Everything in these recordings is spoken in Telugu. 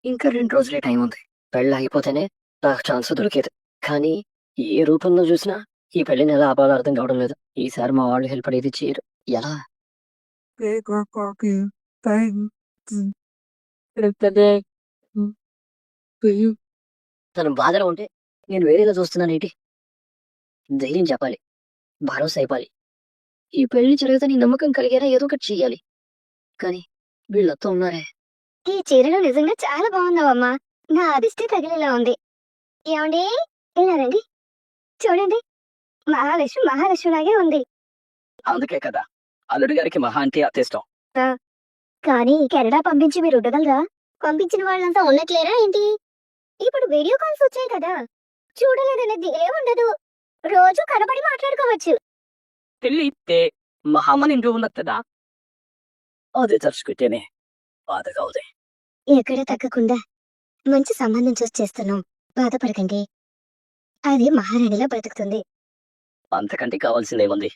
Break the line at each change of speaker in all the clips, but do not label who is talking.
ఇంకా 2 రోజులే టైముంది. పెళ్లయిపోతేనే నాకు ఛాన్స్ దొరికేది. కానీ ఏ రూపంలో జూసినా ఈ పెళ్లిని ఎలా ఆపాలో అర్థం కావడం లేదు. ఈసారి మా వాళ్ళు హెల్ప్ అనేది చెయ్యరు. ఎలా? తను బాధలో ఉంటే నేను వేరేలా చూస్తున్నానేంటి? ధైర్యం చెప్పాలి. భరోసా ఇవ్వాలి. ఈ పెళ్లి జరగదని నమ్మకం కలిగేలా ఏదో ఒకటి చెయ్యాలి. కానీ వీళ్ళంతా ఉన్నారే.
ఈ చీరలో నిజంగా చాలా బాగున్నావమ్మా. నా అదిష్టే తగిలేలా ఉంది. ఏమండి? ఇలా రండి. చూడండి. మహాలక్ష్మి మహాలక్ష్మిలాగే ఉంది.
అందుకే కదా అల్లుడి గారికి మహా అంటే అత్తిష్టం.
ఆ, కానీ కెనడా పంపించి మీరు ఉండగలరా? పంపించిన వాళ్ళంతా ఉన్నట్లేరా ఏంటి? ఇప్పుడు వీడియో కాల్స్ వచ్చాయి కదా. చూడలేదనే దిగులే ఉండదు. రోజు కనబడి మాట్లాడుకోవచ్చు.
పెళ్ళితే మహామని ఇంట్లో ఉన్నదా అది తలుచుకుంటేనే బాధగా ఉంది.
ఎక్కడ తగ్గకుండా మంచి సంబంధం చూసి చేస్తున్నాం. బాధపడకండి. అది మహారాణిలా బ్రతుకుతుంది.
అంతకంటే కావాల్సిందేముంది?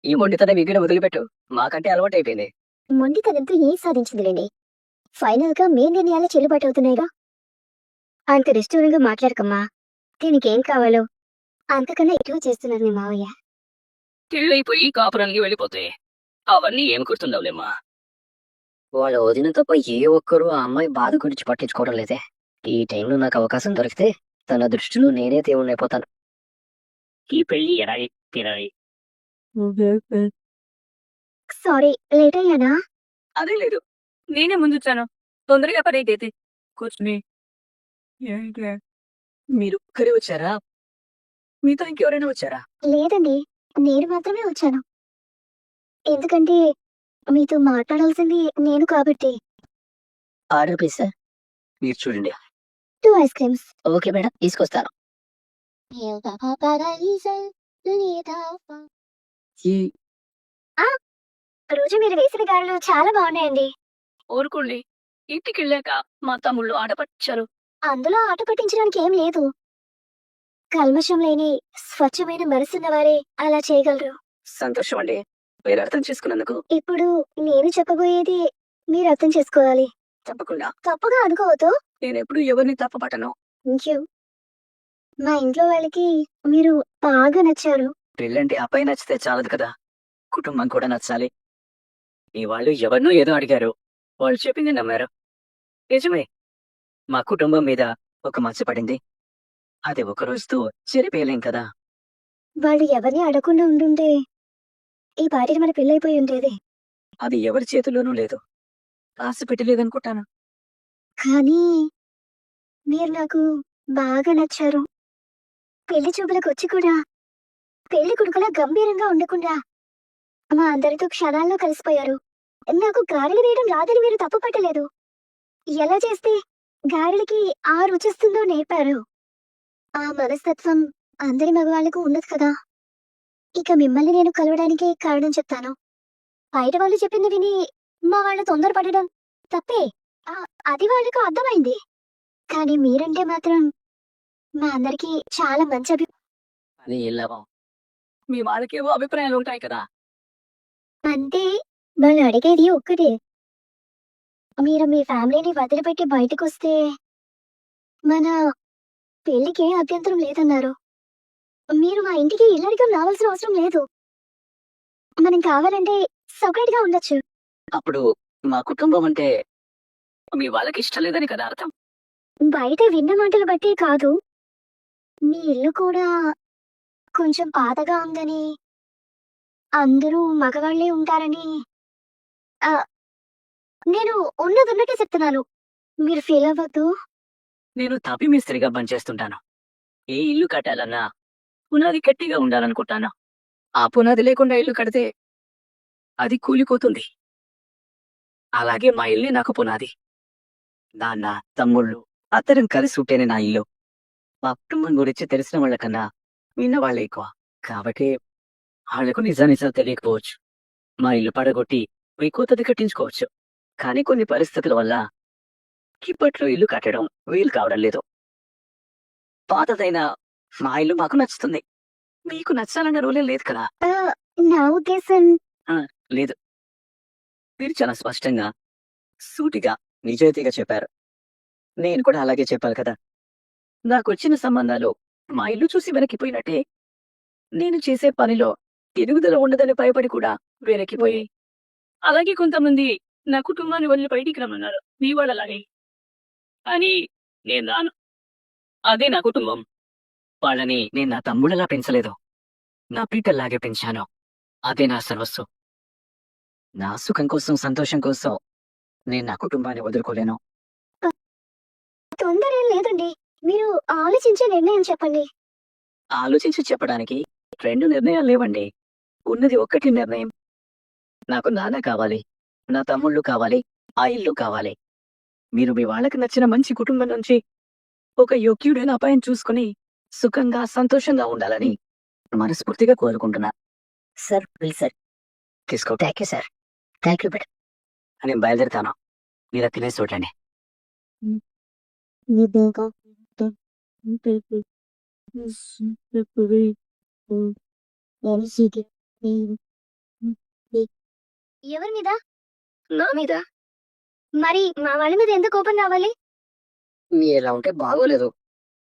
ఈ మొండితనం ఇక్కడ వదిలిపెట్టు. మాకంటే అలవాటైపోయింది.
మొండితనంతో ఏం సాధించిందిలేండి. ఫైనల్ గా మీ నిర్ణయాలే చెల్లుబాటు అవుతున్నాయిగా. అంత నిష్ఠూరంగా మాట్లాడకమ్మా. దీనికేం కావాలో అంతకన్నా ఎక్కువ చేస్తున్నారు మీ మావయ్య.
పెళ్ళైపోయి కాపురానికి వెళ్ళిపోతే అవన్నీ ఏమి గుర్తుండవులేమ్మా. వాళ్ళ వదిన తప్ప ఏ ఒక్కరు ఆ అమ్మాయి బాధ గురించి పట్టించుకోవడం లేదే. ఈ టైంలో నాకు అవకాశం దొరికితే తన దృష్టిలో నేనే దేవుణ్ణైపోతాను. ఈ పెళ్లి ఎడారి తిరాయి.
Sorry, late అయ్యానా?
అదే లేదు, నేనే ముందుచ్చాను. తొందరగా పని అయితే కూర్చుని. మీరు ఒక్కరే వచ్చారా? మీతో ఇంకెవరైనా వచ్చారా?
లేదండి, నేను మాత్రమే వచ్చాను. ఎందుకంటే మీతో మాట్లాడాల్సింది నేను కాబట్టి.
Order please. మీరు చూడండి.
2 ఐస్ క్రీమ్స్.
ఓకే మేడం, తీసుకొస్తాను. ఈ
ఆ, రోజు మీరు వేసిన గారెలు చాలా బాగున్నాయండి.
ఊరుకోండి. ఇంటికెళ్ళాక మా తమ్ముళ్ళు ఆడపచ్చారు.
అందులో ఆట పట్టించడానికి ఏం లేదు. కల్మషం లేని స్వచ్ఛమైన మనసున్న వారే అలా చేయగలరు.
సంతోషం అండి, మీరు అర్థం చేసుకున్నందుకు.
ఇప్పుడు నేను చెప్పబోయేది మీరు అర్థం చేసుకోవాలి.
తప్పకుండా.
తప్పుగా అనుకోవద్దు.
నేనెప్పుడు ఎవరిని తప్పుపట్టను.
Thank you. మా ఇంట్లో వాళ్ళకి మీరు బాగా నచ్చారు.
పెళ్ళంటే అబ్బాయి నచ్చితే చాలదు కదా, కుటుంబం కూడా నచ్చాలి. ఈ వాళ్ళు ఎవరినో ఏదో అడిగారు, వాళ్ళు చెప్పింది నమ్మారు. నిజమే, మా కుటుంబం మీద ఒక మచ్చ పడింది. అది ఒక రోజుతో చెరిపేయలేం కదా.
వాళ్ళు ఎవరిని అడగకుండా ఉండుంటే ఈ పాటికి మన పెళ్ళైపోయి ఉండేది.
అది ఎవరి చేతిలోనూ లేదు. రాసి పెట్టలేదనుకుంటాను.
కానీ మీరు నాకు బాగా నచ్చారు. పెళ్లి చూపులకు వచ్చి కూడా పెళ్లి కొడుకులా గంభీరంగా ఉండకుండా మా అందరితో క్షణాల్లో కలిసిపోయారు. నాకు గారెలు వేయడం రాదని మీరు తప్పు పట్టలేదు. ఎలా చేస్తే గారెలకి ఆ రుచిస్తుందో నేర్పారు. ఆ మనస్తత్వం అందరి మగవాళ్లకు ఉండదు కదా. ఇక మిమ్మల్ని నేను కలవడానికి కారణం చెప్తాను. బయట వాళ్ళు చెప్పింది విని మా వాళ్ళు తొందరపడడం తప్పే. ఆ, అది వాళ్ళకు అర్థమైంది. కానీ మీరంటే మాత్రం మా అందరికీ చాలా మంచి
అది లాభం. మీ వాళ్ళకేవో అభిప్రాయాలు ఉంటాయి కదా.
అంటే వాళ్ళు అడిగేది ఒక్కటే. మీరు మీ ఫ్యామిలీని వదిలిపెట్టి బయటకొస్తే మన పెళ్లికి అభ్యంతరం లేదన్నారు. మీరు మా ఇంటికి ఇల్లరికం రావాల్సిన అవసరం లేదు. మనం కావాలంటే సెపరేట్ గా ఉండొచ్చు.
అప్పుడు మా కుటుంబం అంటే మీ వాళ్ళకి ఇష్టం లేదని కదా అర్థం.
బయట విన్న మాటలు బట్టి కాదు. మీ ఇల్లు కూడా కొంచెం పాతగా ఉందని, అందరూ మగవాళ్ళే ఉంటారని. ఆ, నేను ఉన్నదున్నట్టే చెప్తున్నాను. మీరు ఫీల్ అవ్వద్దు.
నేను తాపీ మేస్త్రిగా పనిచేస్తుంటాను. ఏ ఇల్లు కట్టాలన్నా పునాది గట్టిగా ఉండాలనుకుంటాను. ఆ పునాది లేకుండా ఇల్లు కడితే అది కూలిపోతుంది. అలాగే మా ఇల్లే నాకు పునాది. నాన్న, తమ్ముళ్ళు అందరం కలిసి ఉంటేనే నా ఇల్లు. మా కుటుంబం గురించి తెలిసిన వాళ్ళకన్నా విన్న వాళ్ళే ఎక్కువ. కాబట్టి వాళ్ళకు నిజానిజాలు తెలియకపోవచ్చు. మా ఇల్లు పడగొట్టి మీ కొత్తది కట్టించుకోవచ్చు. కానీ కొన్ని పరిస్థితుల వల్ల ఇప్పట్లో ఇల్లు కట్టడం వీలు కావడం లేదు. పాతదైనా మా ఇల్లు మాకు నచ్చుతుంది. మీకు నచ్చాలన్న రూలే లేదు కదా.
ఆ, నా ఉద్దేశం
లేదు. మీరు చాలా స్పష్టంగా, సూటిగా, నిజాయితీగా చెప్పారు. నేను కూడా అలాగే చెప్పాలి కదా. నాకొచ్చిన సంబంధాలు మా ఇల్లు చూసి వెనక్కిపోయినట్టే, నేను చేసే పనిలో ఎదుగుదల ఉండదని భయపడి కూడా వెనక్కిపోయాయి. అలాగే కొంతమంది నా కుటుంబాన్ని వదిలి బయటికి రమ్మన్నారు. మీ వాళ్ళలాగే. కానీ నేను రాను. అదే నా కుటుంబం. వాళ్ళని నేను నా తమ్ముళ్ళలా పెంచలేదు. నా బిడ్డల్లాగే పెంచాను. అదే నా సర్వస్వం. నా సుఖం కోసం, సంతోషం కోసం నేను నా కుటుంబాన్ని వదులుకోలేను.
తొందర ఏం లేదండి. మీరు ఆలోచించే నిర్ణయం చెప్పండి.
ఆలోచించి చెప్పడానికి 2 నిర్ణయాలు లేవండి. ఉన్నది ఒక్కటి నిర్ణయం. నాకు నాన్న కావాలి. నా తమ్ముళ్ళు కావాలి. ఆ ఇల్లు కావాలి. మీరు మీ వాళ్ళకి నచ్చిన మంచి కుటుంబం నుంచి ఒక యోగ్యుడైన అబ్బాయిని చూసుకొని సుఖంగా, సంతోషంగా ఉండాలని మనస్ఫూర్తిగా కోరుకుంటున్నా.
Sir please sir.
తీసుకో.
Thank you sir. Thank you madam.
నేను బయలుదేరుతాను. మీరు అది తినేసి చూడండి.
ఎవరి మీద? నా మీద. మరి మా వాళ్ళ మీద ఎందుకు కోపం రావాలి?
ఎలా ఉంటే బాగోలేదు.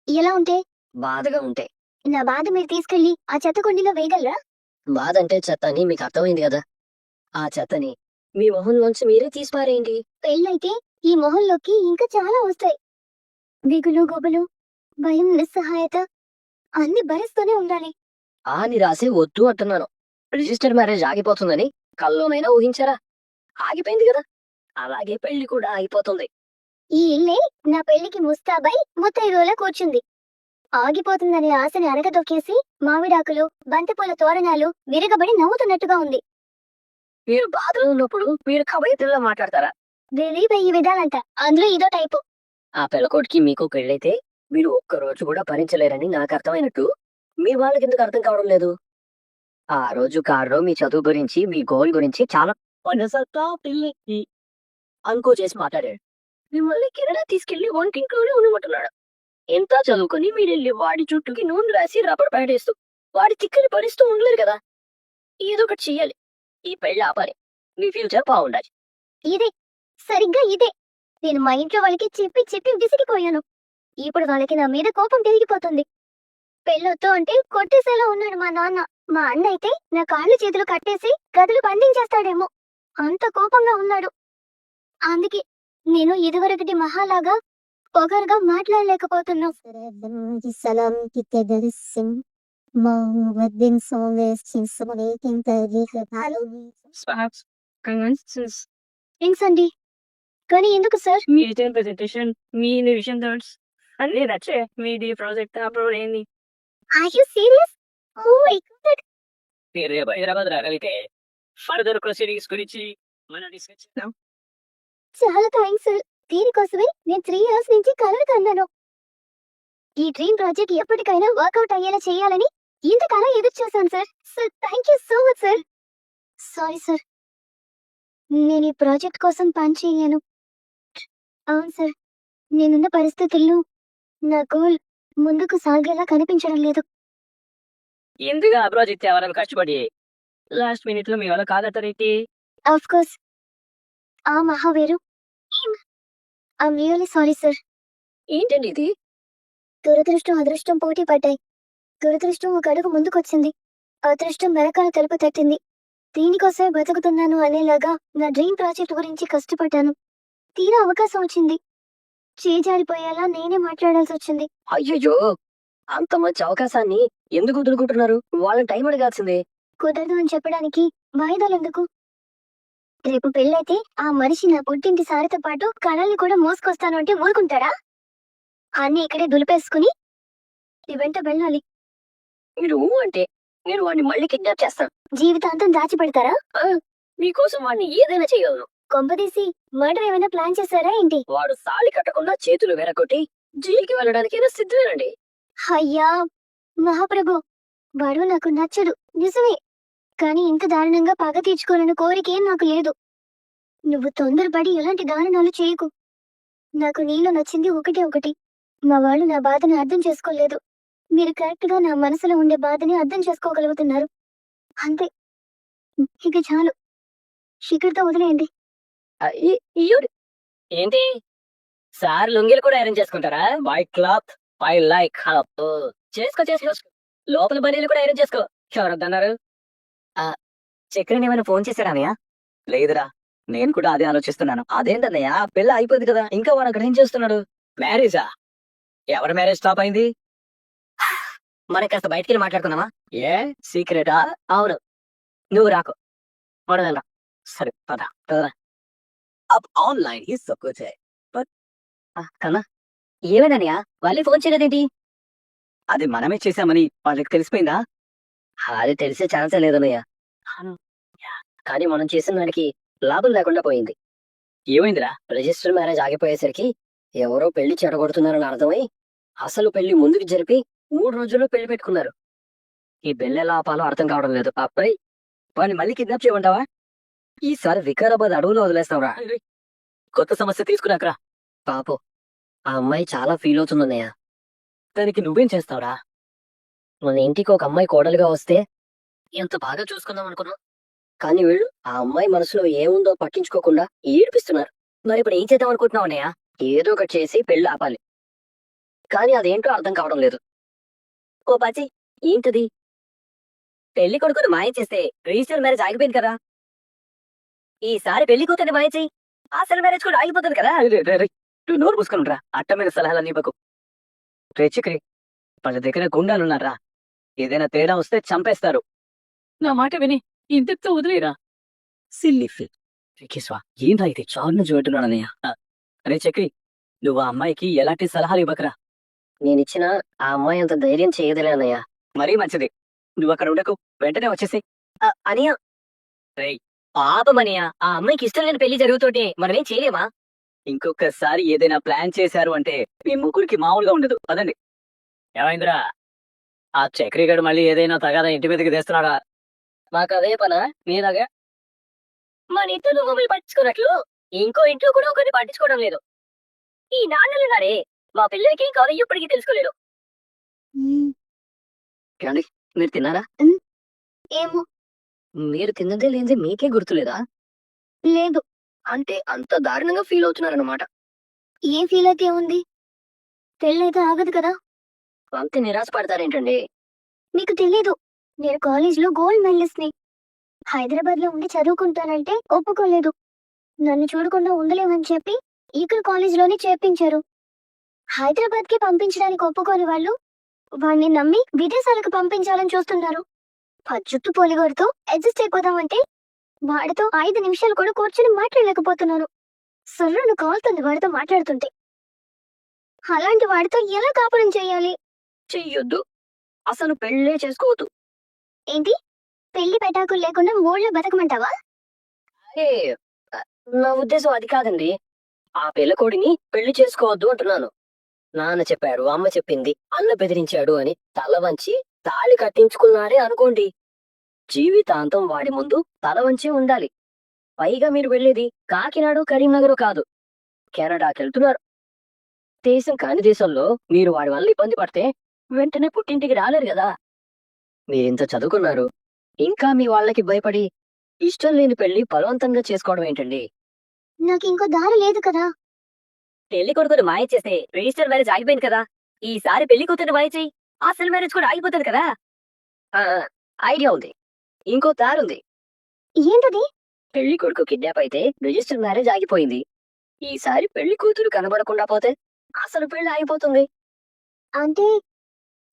ఎలా ఉంటే?
బాధగా ఉంటే.
నా బాధ మీరు తీసుకెళ్లి ఆ చెత్త కుండీలో వేయగలరా?
బాధ అంటే చెత్త అని మీకు అర్థమైంది కదా. ఆ చెత్తని మీ మొహంలోంచి మీరే తీసిపారేయండి.
పెళ్ళైతే ఈ మొహంలోకి ఇంకా చాలా వస్తాయి. దిగులు, గొబ్బలు, భయం, నిస్సహాయత అన్ని భరిస్తూనే ఉండాలి.
ఆ నిరాశే వద్దు అంటున్నాను. రిజిస్టర్ మ్యారేజ్ ఆగిపోతుందని కల్లోనైనా ఊహించారా? ఆగిపోయింది కదా. అలాగే పెళ్లి కూడా ఆగిపోతుంది.
ఈ ఇల్లే నా పెళ్లికి ముస్తాబై ముత్తైదువులా కూర్చుంది. ఆగిపోతుందనే ఆశని అరగదొక్కేసి మామిడాకులు, బంతిపూల తోరణాలు విరగబడి నవ్వుతున్నట్టుగా ఉంది.
మీరు బాధలో ఉన్నప్పుడు మీరు కవయిత్రులా మాట్లాడతారా?
వెయ్యి 1000 విధాలంట. అందులో ఇదో టైపు.
ఆ పిల్లకోటికి మీకు పెళ్ళైతే మీరు ఒక్కరోజు కూడా భరించలేరని నాకు అర్థమైనట్టు మీ వాళ్ళకి ఎందుకు అర్థం కావడం లేదు? ఆ రోజు కారులో మీ చదువు గురించి, మీ గోల్ గురించి చాలా పిల్లికి అనుకో చేసి మాట్లాడాడు. మిమ్మల్ని కెనడా తీసుకెళ్లి వంటింట్లోనే ఉండమంటున్నాడు. ఎంత చదువుకొని మీరెళ్ళి వాడి చుట్టూకి నూనె రాసి రబ్బర్ బ్యాండ్ వేస్తూ వాడి తిక్కని భరిస్తూ ఉండలేరు కదా. ఏదో ఒకటి చెయ్యాలి. ఈ పెళ్లి ఆపాలి. మీ ఫ్యూచర్ బాగుండాలి.
ఇదే, సరిగ్గా ఇదే. నేను మా ఇంట్లో వాళ్ళకి చెప్పి చెప్పి విసిగిపోయాను. ఇప్పుడు వాళ్ళకి నా మీద కోపం పెరిగిపోతుంది. పెళ్ళొద్దు అంటే కొట్టేసేలా ఉన్నాడు మా నాన్న. మా అన్న అయితే నా కాళ్ళు చేతులు కట్టేసి గదులు బంధించేస్తాడేమో అంత కోపంగా ఉన్నాడు. అందుకే నేను ఇదివరకటి మహాలాగా పొగరుగా మాట్లాడలేకపోతున్నా. థ్యాంక్స్ అండి. కానీ ఎందుకు సార్?
మీ రిటర్న్ ప్రెజెంటేషన్, మీ రివిజన్ నోట్స్ అన్ని నచ్చే. మీది ప్రాజెక్ట్ అప్రూవ్ అయింది.
Are you serious? Oh my God.
మీరు రేపు హైదరాబాద్ రాగలిగితే ఫర్దర్ ప్రొసీడింగ్స్ గురించి మనం డిస్కస్ చేద్దాం.
చాలా థ్యాంక్స్ సార్. దీనికోసమే నేను 3 ఇయర్స్ నుంచి కలలు కన్నాను. ఈ డ్రీమ్ ప్రాజెక్ట్ ఎప్పటికైనా వర్కౌట్ అయ్యేలా చేయాలని ఇంతకాలం ఎదురు చూశాను sir. Sir thank you so much sir. Sorry sir, నేను ఈ ప్రాజెక్ట్ కోసం పని చేయను. అవును సార్, నేనున్న పరిస్థితుల్లో నా గోల్ ముందుకు సాగేలా కనిపించడం లేదు.
ఎందుకు ఆ ప్రాజెక్ట్ ఎవరైనా కష్టపడి లాస్ట్ మినిట్ లో మీ వల్ల కాదతారేంటి?
ఆఫ్ కోర్స్ ఆ మహావీరు. I'm really sorry sir.
ఏంటండి ఇది?
దురదృష్టం అదృష్టం పోటీ పడ్డాయి. దురదృష్టం ఒక అడుగు ముందుకొచ్చింది. అదృష్టం వెనకాల తలుపు తట్టింది. దీనికోసమే బతుకుతున్నాను అనేలాగా నా డ్రీమ్ ప్రాజెక్ట్ గురించి కష్టపడ్డాను. తీరా అవకాశం వచ్చింది. చేజారిపోయేలా నేనే మాట్లాడాల్సి వచ్చింది.
అయ్యయ్యో, అంత మంచి అవకాశాన్ని ఎందుకు వదులుకుంటున్నారు? వాళ్ళని టైం అడగాల్సిందే.
కుదరదు అని చెప్పడానికి వాయిదాలెందుకు? రేపు పెళ్ళైతే ఆ మనిషి నా పుట్టింటి సారితో పాటు కళల్ని కూడా మోసుకొస్తాను అంటే ఊరుకుంటాడా? అన్ని ఇక్కడే దులిపేసుకుని నీ వెంట వెళ్ళాలి.
మీరు అంటే నేను వాడిని మళ్ళీ కిడ్నాప్ చేస్తాను.
జీవితాంతం దాచిపెడతారా?
మీకోసం వాడిని ఏదైనా చేయగలను.
కొంపదీసి మర్డర్ ఏమైనా ప్లాన్ చేశారా ఏంటి?
వాడు తాళి కట్టకుండా చేతులు వెరకొట్టి జైలుకి వెళ్ళడానికైనా సిద్ధమేనండి.
అయ్యా మహాప్రభు, వాడు నాకు నచ్చడు నిజమే. కానీ ఇంత దారుణంగా పగ తీర్చుకోవాలని కోరికేం నాకు లేదు. నువ్వు తొందరపడి ఎలాంటి దారుణాలు చేయకు. నాకు నీలో నచ్చింది ఒకటే ఒకటి. మా వాళ్ళు నా బాధని అర్థం చేసుకోలేదు. మీరు కరెక్ట్ గా నా మనసులో ఉండే బాధని అర్థం చేసుకోగలుగుతున్నారు. అంతే, ఇక చాలు. శిఖర్తో వదిలేయండి.
ఏంటి సార్ లుంగీలు కూడా ఐరన్ చేసుకుంటారా? వైట్ క్లాత్ ఐ లైక్ చేసుకో. లోపల బనీలు కూడా ఐరన్ చేసుకో. ఎవరొద్దన్నారు? చక్రని ఏమైనా ఫోన్ చేశాడా అన్నయ్య? లేదురా, నేను కూడా అదే ఆలోచిస్తున్నాను. అదేంటన్నయ్య, పెళ్ళి అయిపోయింది కదా, ఇంకా వాడు అక్కడ ఏం చేస్తున్నాడు? మ్యారేజా? ఎవరి మ్యారేజ్ స్టాప్ అయింది? మరి కాస్త బయటికి వెళ్ళి మాట్లాడుకుందామా? ఏ సీక్రెటా? అవును, నువ్వు రాకు, మనం వెళ్దాం. సరే పదరా. అప్ ఆన్లైన్ ఈ సొక్కుచే కన్నా ఏమైందన్నయ్య, వాళ్ళే ఫోన్ చేయలేదేంటి? అది మనమే చేశామని వాళ్ళకి తెలిసిపోయిందా? అది తెలిసే ఛాన్సే లేదన్నయ్య. కానీ మనం చేసిన దానికి లాభం లేకుండా పోయింది. ఏమైందిరా? రిజిస్టర్ మ్యారేజ్ ఆగిపోయేసరికి ఎవరో పెళ్లి చెడగొడుతున్నారని అర్థమై అసలు పెళ్లి ముందుకు జరిపి 3 రోజుల్లో పెళ్లి పెట్టుకున్నారు. ఈ పెళ్లి ఎలా ఆపాలో అర్థం కావడం లేదు. అబ్బాయి వాడిని మళ్ళీ కిడ్నాప్ చేయమంటావా? ఈసారి వికారాబాద్ అడవులో వదిలేస్తావురా. కొత్త సమస్య తీసుకురాకరా. పాపం ఆ అమ్మాయి చాలా ఫీల్ అవుతుందన్నయ్య. దానికి నువ్వేం చేస్తావురా? మన ఇంటికి ఒక అమ్మాయి కోడలుగా వస్తే ఎంత బాగా చూసుకుందాం అనుకున్నాం. కానీ వీళ్ళు ఆ అమ్మాయి మనసులో ఏముందో పట్టించుకోకుండా ఏడిపిస్తున్నారు. మరి ఇప్పుడు ఏం చేద్దాం అనుకుంటున్నావు అన్నయ్య? ఏదో ఒకటి చేసి పెళ్లి ఆపాలి. కానీ అదేంటో అర్థం కావడం లేదు. ఓ బాజీ, ఏంటది? పెళ్లి కొడుకుని మాయ చేస్తే రిజిస్టర్ మ్యారేజ్ ఆగిపోయింది కదా. ఈసారి పెళ్లి కూతుర్ని మాయ చేయి, అసలు మ్యారేజ్ కూడా ఆగిపోతుంది కదా. నువ్వు నోరు పూసుకునిరా, అట్టమైన సలహాలన్నీ ఇవ్వకు. రెచ్చికి వాళ్ళ దగ్గర గుండాలున్నారా, ఏదైనా తేడా వస్తే చంపేస్తారు. నా మాట విని ఇంతటితో వదిలేరా. సిల్లీ ఫిల్. ఏంటా ఇది చాలు నుంచి పెట్టున్నానన్నయ్య. అరే చక్రి, నువ్వు ఆ అమ్మాయికి ఎలాంటి సలహాలు ఇవ్వకరా. నేనిచ్చిన ఆ అమ్మాయి అంత ధైర్యం చేయదులే అన్నయ్య. మరీ మంచిది, నువ్వు అక్కడ ఉండకు, వెంటనే వచ్చేసి. అనియా పాపమనియా, ఆ అమ్మాయికి ఇష్టం లేని పెళ్లి జరుగుతుంటే మనమేం చేయలేమా? ఇంకొకసారి ఏదైనా ప్లాన్ చేశారు అంటే మీ ముగ్గురికి మామూలుగా ఉండదు. పదండి. ఏమైందిరా, ఆ చక్రి గడు మళ్ళీ ఏదైనా తగాదా ఇంటి మీదకి తెస్తున్నాడా? మాకు అదే పనా మీలాగా? మన ఇంట్లో మమ్మల్ని పట్టించుకున్నట్లు ఇంకో ఇంట్లో కూడా ఒకరిని పట్టించుకోవడం లేదు. ఈ నాన్నలున్నారే, మా పిల్లలకి ఏం కావాలో ఇప్పటికీ తెలుసుకోలేడు. ఏమండి, మీరు తిన్నారా?
ఏమో
మీరు తిన్నదే లేనిదే మీకే గుర్తులేదా?
లేదు.
అంటే అంత దారుణంగా ఫీల్ అవుతున్నారన్నమాట.
ఏం ఫీల్ అయితే ఏముంది? పెళ్ళైతే ఆగదు కదా.
అంతే నిరాశ పడతారేంటండి?
నీకు తెలీదు, నేను కాలేజీలో గోల్డ్ మెడలిస్ట్ ని. హైదరాబాద్ లో ఉండి చదువుకుంటానంటే ఒప్పుకోలేదు. నన్ను చూడకుండా ఉండలేమని చెప్పి ఇక్కడ కాలేజీలోనే చేర్పించారు. హైదరాబాద్ కి పంపించడానికి ఒప్పుకోని వాళ్ళు వాణ్ణి నమ్మి విదేశాలకు పంపించాలని చూస్తున్నారు. జుట్టు పోలిగోడుతో అడ్జస్ట్ అయిపోదామంటే వాడితో 5 నిమిషాలు కూడా కూర్చొని మాట్లాడలేకపోతున్నాను. సొర్రను కాలుతుంది వాడితో మాట్లాడుతుంటే. అలాంటి వాడితో ఎలా కాపురం చేయాలి?
చెయ్యొద్దు, అసలు పెళ్ళే చేసుకోవద్దు.
ఏంటి, పెళ్లి పెటాకులు లేకుండా ఊళ్ళో బతకమంటావా?
ఏ, నా ఉద్దేశం అది కాదండి. ఆ పిల్లకోడిని పెళ్లి చేసుకోవద్దు అంటున్నాను. నాన్న చెప్పాడు, అమ్మ చెప్పింది, అన్న బెదిరించాడు అని తల వంచి తాళి కట్టించుకున్నారే అనుకోండి, జీవితాంతం వాడి ముందు తల వంచి ఉండాలి. పైగా మీరు వెళ్ళేది కాకినాడ కరీంనగర్ కాదు, కెనడాకెళ్తున్నారు. దేశం కాని దేశంలో మీరు వాడి వల్ల ఇబ్బంది పడితే వెంటనే పుట్టింటికి రాలేరు కదా. మీరింత చదువుకున్నారు, ఇంకా మీ వాళ్ళకి భయపడి ఇష్టం లేని పెళ్లి బలవంతంగా చేసుకోవడం ఏంటండి?
నాకు ఇంకో దారి లేదు కదా.
పెళ్లి కొడుకుని మాయ చేస్తే రిజిస్టర్ మ్యారేజ్ ఆగిపోయింది కదా. ఈసారి పెళ్లి కూతురు మాయ చేయి, అసలు మ్యారేజ్ కూడా ఆగిపోతుంది కదా. ఐడియా ఉంది, ఇంకో దారుంది.
ఏంటది?
పెళ్లి కొడుకు కిడ్నాప్ అయితే రిజిస్టర్ మ్యారేజ్ ఆగిపోయింది. ఈసారి పెళ్లి కూతురు కనబడకుండా పోతే అసలు పెళ్లి ఆగిపోతుంది.
అంటే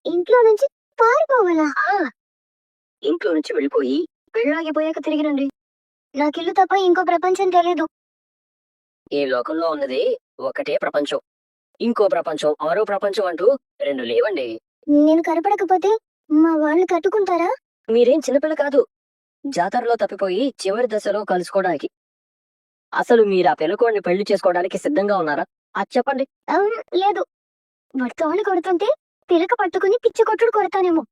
ఇంట్లో నుంచి పారిపోవాలా?
ఇంట్లో నుంచి వెళ్ళిపోయి పెళ్లి ఆగిపోయాక తిరిగి రండి.
నాకిల్లు తప్ప ఇంకో ప్రపంచం తెలీదు.
ఈ లోకంలో ఉన్నది ఒకటే ప్రపంచం, ఇంకో ప్రపంచం, మరో ప్రపంచం అంటూ 2 లేవండి.
నేను కనపడకపోతే మా వాళ్ళు తట్టుకుంటారా?
మీరేం చిన్నపిల్ల కాదు, జాతరలో తప్పిపోయి చివరి దశలో కలుసుకోవడానికి. అసలు మీరు ఆ పిల్లకోడిని పెళ్లి చేసుకోవడానికి సిద్ధంగా ఉన్నారా? అది చెప్పండి.
లేదు. వాడు తోలు కొడుతుంటే పిలక పట్టుకుని పిచ్చి కొట్టుడు కొడతానేమో.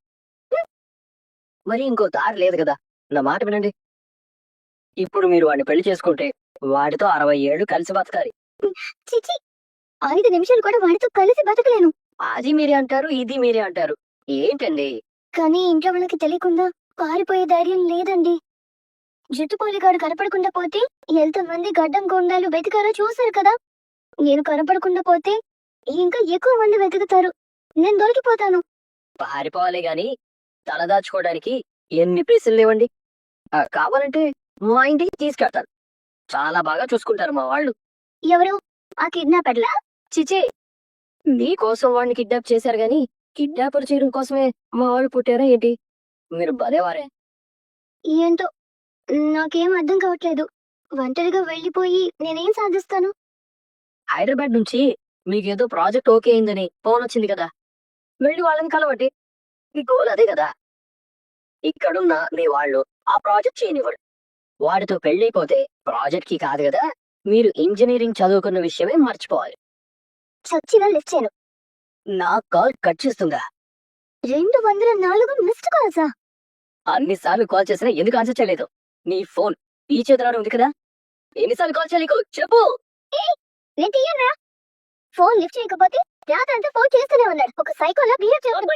మరి ఇంకో దారి లేదు కదా. నా మాట వినండి. ఇప్పుడు మీరు వాడిని పెళ్లి చేసుకుంటే వాడితో 60 ఏళ్ళు కలిసి బతకాలి.
చిచి, 5 నిమిషాలు కూడా వాడితో కలిసి బతకలేను.
అది మీరే అంటారు, ఇది మీరే అంటారు. ఏంటండి?
కానీ ఇంట్లో వాళ్ళకి తెలియకుండా పారిపోయే ధైర్యం లేదండి. జుట్టుపోలిగాడు కనపడకుండా పోతే ఎంతమంది గడ్డం గొండాలు వెతికారో చూశారు కదా. నేను కనపడకుండా పోతే ఇంకా ఎక్కువ మంది వెతుకుతారు. నేను దొరికిపోతాను.
పారిపోవాలి గాని తలదాచుకోవడానికి ఎన్ని ప్లేసులు లేవండి. కావాలంటే మా ఇంటికి తీసుకెళ్తాను. చాలా బాగా చూసుకుంటారు మా వాళ్ళు.
ఎవరు? ఆ కిడ్నాపర్లా?
చిచి, మీకోసం వాడిని కిడ్నాప్ చేశారు గాని కిడ్నాపర్ చేయడం కోసమే మా వాళ్ళు పుట్టారా ఏంటి? మీరు భలేవారే.
ఏంటో నాకేం అర్థం కావట్లేదు. ఒంటరిగా వెళ్ళిపోయి నేనేం సాధిస్తాను?
హైదరాబాద్ నుంచి మీకేదో ప్రాజెక్ట్ ఓకే అయిందని ఫోన్ వచ్చింది కదా, వెళ్ళి వాళ్ళని కలవండి. మీ గోల్ అదే కదా. ఇక్కడున్న మీ వాళ్ళు ఆ ప్రాజెక్ట్ చేయనివ్వడు. వాడితో పెళ్ళైపోతే ప్రాజెక్ట్ కి కాదు కదా, మీరు ఇంజనీరింగ్ చదువుకున్న విషయమే మర్చిపోవాలి.
చచ్చిగా లిఫ్ట్ చేయను.
నా కాల్ కట్ చేస్తుందా?
204 మిస్డ్ కాల్సా?
అన్నిసార్లు కాల్ చేసినా ఎందుకు ఆన్సర్ చేయలేదు? నీ ఫోన్ ఈ చేతిలోనే ఉంది కదా, ఎన్నిసార్లు కాల్ చేయాలి నీకు చెప్పు.
నేను తీయనురా. ఫోన్ లిఫ్ట్ చేయకపోతే రాత్రంతా ఫోన్ చేస్తూనే ఉన్నాడు. ఒక సైకోలా బిహేవ్ చేయకూడదు.